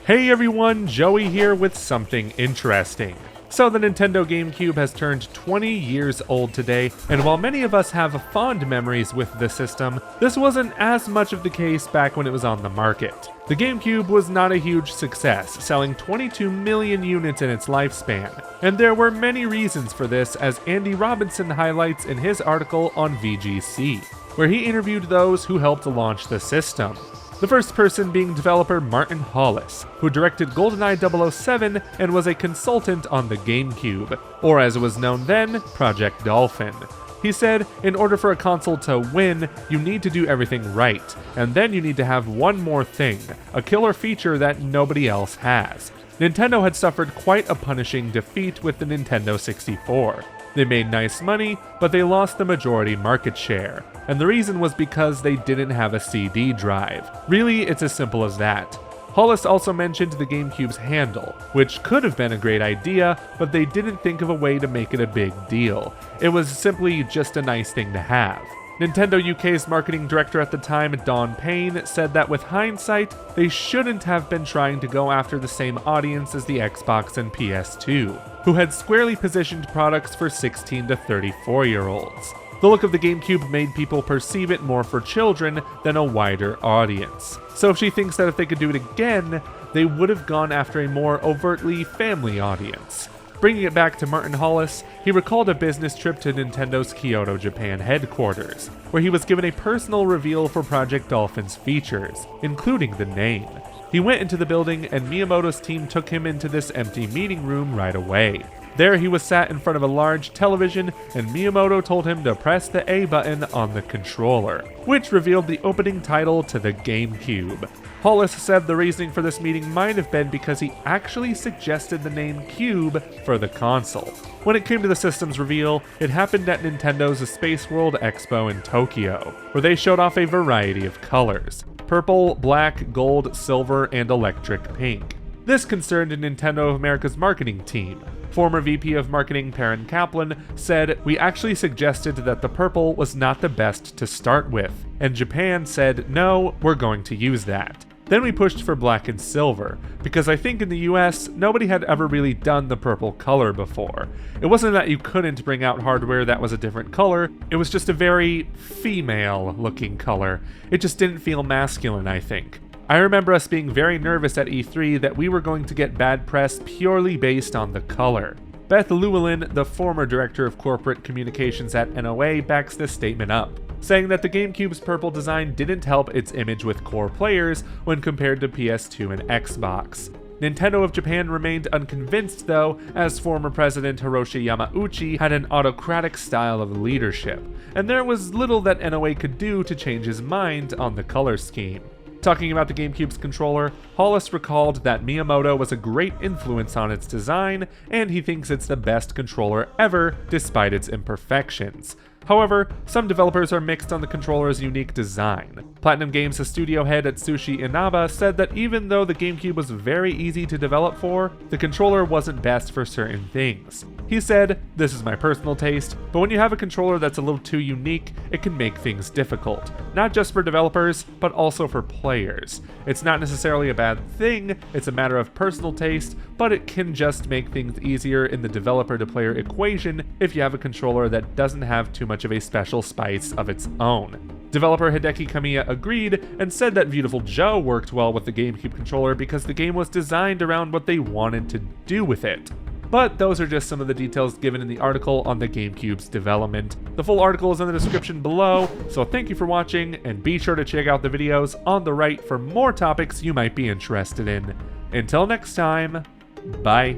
Hey everyone, Joey here with something interesting. So the Nintendo GameCube has turned 20 years old today, and while many of us have fond memories with the system, this wasn't as much of the case back when it was on the market. The GameCube was not a huge success, selling 22 million units in its lifespan, and there were many reasons for this, as Andy Robinson highlights in his article on VGC, where he interviewed those who helped launch the system. The first person being developer Martin Hollis, who directed GoldenEye 007 and was a consultant on the GameCube, or as it was known then, Project Dolphin. He said, in order for a console to win, you need to do everything right, and then you need to have one more thing, a killer feature that nobody else has. Nintendo had suffered quite a punishing defeat with the Nintendo 64. They made nice money, but they lost the majority market share, and the reason was because they didn't have a CD drive. Really, it's as simple as that. Hollis also mentioned the GameCube's handle, which could have been a great idea, but they didn't think of a way to make it a big deal. It was simply just a nice thing to have. Nintendo UK's marketing director at the time, Don Payne, said that with hindsight, they shouldn't have been trying to go after the same audience as the Xbox and PS2, who had squarely positioned products for 16 to 34-year-olds. The look of the GameCube made people perceive it more for children than a wider audience. So she thinks that if they could do it again, they would have gone after a more overtly family audience. Bringing it back to Martin Hollis, he recalled a business trip to Nintendo's Kyoto, Japan headquarters, where he was given a personal reveal for Project Dolphin's features, including the name. He went into the building and Miyamoto's team took him into this empty meeting room right away. There he was sat in front of a large television, and Miyamoto told him to press the A button on the controller, which revealed the opening title to the GameCube. Hollis said the reasoning for this meeting might have been because he actually suggested the name Cube for the console. When it came to the system's reveal, it happened at Nintendo's Space World Expo in Tokyo, where they showed off a variety of colors: purple, black, gold, silver, and electric pink. This concerned Nintendo of America's marketing team. Former VP of Marketing Perrin Kaplan said, "We actually suggested that the purple was not the best to start with, and Japan said, no, we're going to use that. Then we pushed for black and silver, because I think in the US, nobody had ever really done the purple color before. It wasn't that you couldn't bring out hardware that was a different color, it was just a very female-looking color. It just didn't feel masculine, I think. I remember us being very nervous at E3 that we were going to get bad press purely based on the color." Beth Llewellyn, the former director of corporate communications at NOA, backs this statement up, saying that the GameCube's purple design didn't help its image with core players when compared to PS2 and Xbox. Nintendo of Japan remained unconvinced though, as former president Hiroshi Yamauchi had an autocratic style of leadership, and there was little that NOA could do to change his mind on the color scheme. Talking about the GameCube's controller, Hollis recalled that Miyamoto was a great influence on its design, and he thinks it's the best controller ever, despite its imperfections. However, some developers are mixed on the controller's unique design. Platinum Games' studio head Atsushi Inaba said that even though the GameCube was very easy to develop for, the controller wasn't best for certain things. He said, "This is my personal taste, but when you have a controller that's a little too unique, it can make things difficult. Not just for developers, but also for players. It's not necessarily a bad thing, it's a matter of personal taste, but it can just make things easier in the developer-to-player equation if you have a controller that doesn't have too much of a special spice of its own." Developer Hideki Kamiya agreed and said that Beautiful Joe worked well with the GameCube controller because the game was designed around what they wanted to do with it. But those are just some of the details given in the article on the GameCube's development. The full article is in the description below, so thank you for watching, and be sure to check out the videos on the right for more topics you might be interested in. Until next time, bye.